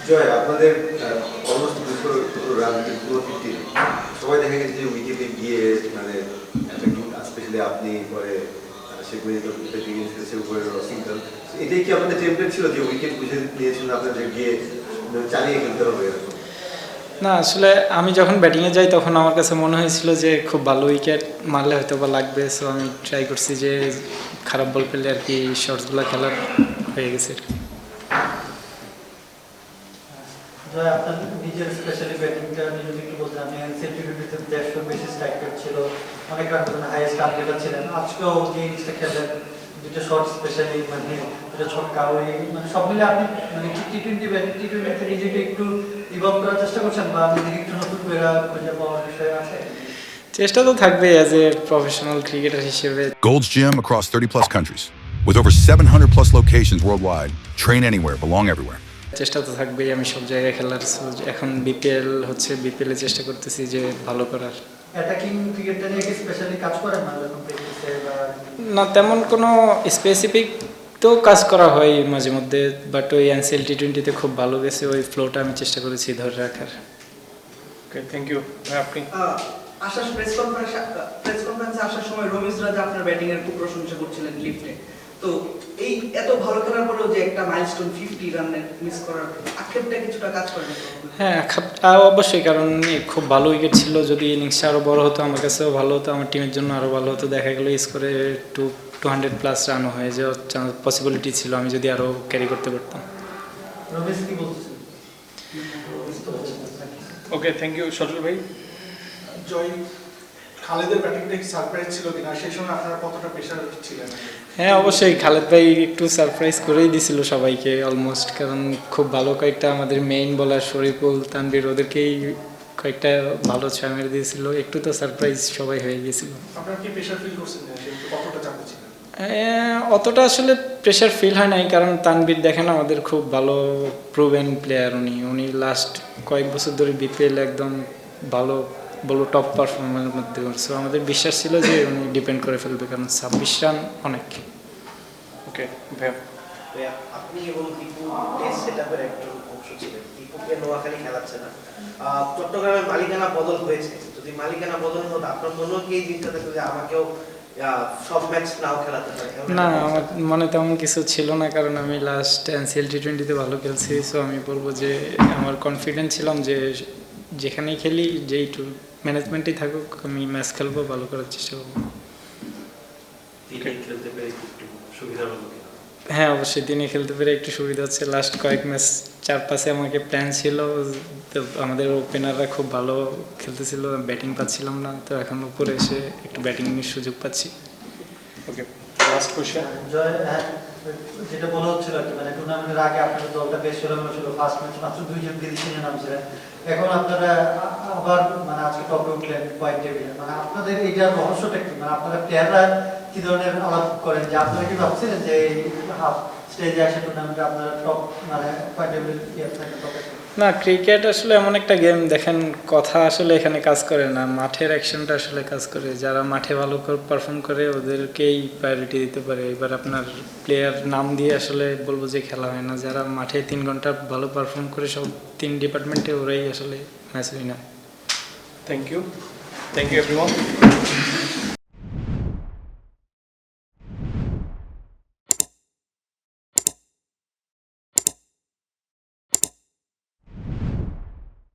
জয়, আপনাদের almost 200 run পুরো 50, সবাই দেখা গেছে যে উইকেটে গিয়ে মানে একটা স্পেশালি আপনি পরে সেগুলো সে উপরে সিঙ্গল, এটাই কি আপনাদের টেমপ্লেট ছিল যে উইকেট বুঝে নিয়েছেন আপনাদের গিয়ে চালিয়ে খেলতে হবে এরকম? না আসলে আমি যখন ব্যাটিংয়ে যাই তখন আমার কাছে মনে হয়েছিল যে খুব ভালো উইকেট মারলে হয়তো বা লাগবে, সো আমি ট্রাই করছি যে খারাপ বল পেলে আর কি শর্টসগুলো খেলার হয়ে গেছে আর কি। জয়, আপনার নিজের স্পেশালি ব্যাটিংটা নিয়ে যদি একটু বলতেন, আপনি সেঞ্চুরিতে 150 বেশি স্ট্রাইক রেট ছিল, অনেক রান করেন, হাইয়েস্ট রান রেটার ছিলেন। আজকেও যে ইনিংসটা খেললেন, দুটো শর্ট স্পেশালি মানে দুটো ছক্কা, ওই মানে সব মিলে আপনি মানে টি-20তে নিজেকে একটু ইভলভ করার চেষ্টা করছেন বা নিজেকে একটু নতুন করে খুঁজে পাওয়ার বিষয় আছে? চেষ্টা তো থাকবে অ্যাজ এ প্রফেশনাল ক্রিকেটার হিসেবে। Gold's Gym across 30 plus countries. With over 700 plus locations worldwide. Train anywhere, belong everywhere. চেষ্টা তো থাকবেই আমি সব জায়গায় খেলার। So, এখন বিপিএল হচ্ছে, বিপিএলে চেষ্টা করতেছি যে ভালো করার। অ্যাটাকিং ক্রিকেটটা নিয়ে কি স্পেশালি কাজ করেন না যখন প্র্যাকটিসে বা? না তেমন কোনো স্পেসিফিক তো কাজ করা হয় মাঝে মধ্যে, বাট ওই এনসিএল টি20তে খুব ভালো গেছে, ওই ফ্লোটা আমি চেষ্টা করেছি ধরে রাখার। ওকে, থ্যাংক ইউ। আপনি আসার প্রেস কনফারেন্সে আসার সময় রমেশ রাজা আপনার ব্যাটিং এর খুব প্রশংসা করছিলেন লিফটে। তো এই এত ভালো খেলার পরেও যে একটা মাইলস্টোন 50 রানের মিস করার আক্ষেপটা কিছুটা কাজ করে না? হ্যাঁ অবশ্যই, কারণ খুব ভালো উইকেট ছিল। যদি ইনিংসটা আরও বড় হতো আমার কাছেও ভালো হতো, আমার টিমের জন্য আরও ভালো হতো। দেখা গেলো স্কোরে 200+ রানও হয়ে যাওয়ার পসিবিলিটি ছিল আমি যদি আরও ক্যারি করতে পারতাম। রমেশ কি বলছেন? ওকে, থ্যাংক ইউ। সজল ভাই। জয়, খালেদের ব্যাটিংটা কি সারপ্রাইজ ছিল কিনা, সেই সময় আপনারা কতটা প্রেশার ছিলেন? হ্যাঁ অবশ্যই, খালেদ ভাই একটু সারপ্রাইজ করেই দিছিল সবাইকে অলমোস্ট, কারণ খুব ভালো কয়েকটা আমাদের মেইন বোলার শরীফুল, তানভীর, ওদেরকেই কয়েকটা ভালো ছয় মেরে দিয়েছিল। একটু তো সারপ্রাইজ সবাই হয়ে গেছিল। আপনারা কি প্রেশার ফিল করছেন না, কতটা চাপে ছিলেন? অতটা আসলে প্রেশার ফিল হয় নাই, কারণ তানভীর দেখেন আমাদের খুব ভালো প্রুভেন প্লেয়ার। উনি লাস্ট কয়েক বছর ধরে বিপিএল একদম ভালো বলো টপ পারফরমেন্সের মধ্যে করছে। আমাদের বিশ্বাস ছিল যে উনি ডিপেন্ড করে ফেলবে, কারণ 26 রান অনেক। ওকে ভাইয়া। আপনি এবং দীপু টেস্ট সেটআপের একজন অংশ ছিলেন। দীপুকে নোয়াখালী খেলাচ্ছে না, চট্টগ্রামের মালিকানা বদল হয়েছে। যদি মালিকানা বদল হতো আপনার মনেও কি এই জিনিসটা থাকতো যে আমাকেও সব ম্যাচ নাও খেলাতে পারে? না, আমার মনে তেমন কিছু ছিল না, কারণ আমি লাস্ট এনসিএল টি20তে ভালো খেলছি। সো আমি বলবো যে আমার কনফিডেন্ট ছিলাম যে যেখানেই খেলি, যেই ম্যানেজমেন্টেই থাকুক, আমি ম্যাচ খেলবো, ভালো করার চেষ্টা করবো। হ্যাঁ অবশ্যই, দিনে খেলতে পেরে একটু সুবিধা হচ্ছে। লাস্ট কয়েক ম্যাচ 4-5-এ আমাকে প্ল্যান ছিল, তো আমাদের ওপেনাররা খুব ভালো খেলতেছিল, ব্যাটিং পাচ্ছিলাম না, তো এখন উপরে এসে একটু ব্যাটিংয়ের সুযোগ পাচ্ছি। ওকে, লাস্ট কোশ্চেন। জয়, যেটা বলা হচ্ছিল আর কি, মানে টুর্নামেন্টের আগে আপনাদের দলটা বেশ সেরকম ছিল, ফার্স্ট ম্যাচ মাত্র 2 জন বিদেশি নিয়ে নামছিলেন, এখন আপনারা আবার মানে আজকে টপে উঠলেন পয়েন্ট টেবিলে। মানে আপনাদের এইটার রহস্যটা কি? মানে আপনারা প্লেয়াররা কি ধরনের আলাপ করেন যে আপনারা কি ভাবছিলেন যে এই হাফ স্টেজে আসে টুর্নামেন্টে আপনারা টপ মানে পয়েন্ট টেবিল টপে? না, ক্রিকেট আসলে এমন একটা গেম, দেখেন কথা আসলে এখানে কাজ করে না, মাঠের অ্যাকশনটা আসলে কাজ করে। যারা মাঠে ভালো পারফর্ম করে ওদেরকেই প্রায়োরিটি দিতে পারে। এবার আপনার প্লেয়ার নাম দিয়ে আসলে বলবো যে খেলা হয় না। যারা মাঠে 3 ঘন্টা ভালো পারফর্ম করে সব 3 ডিপার্টমেন্টে ওরাই আসলে match winner. Thank you everyone.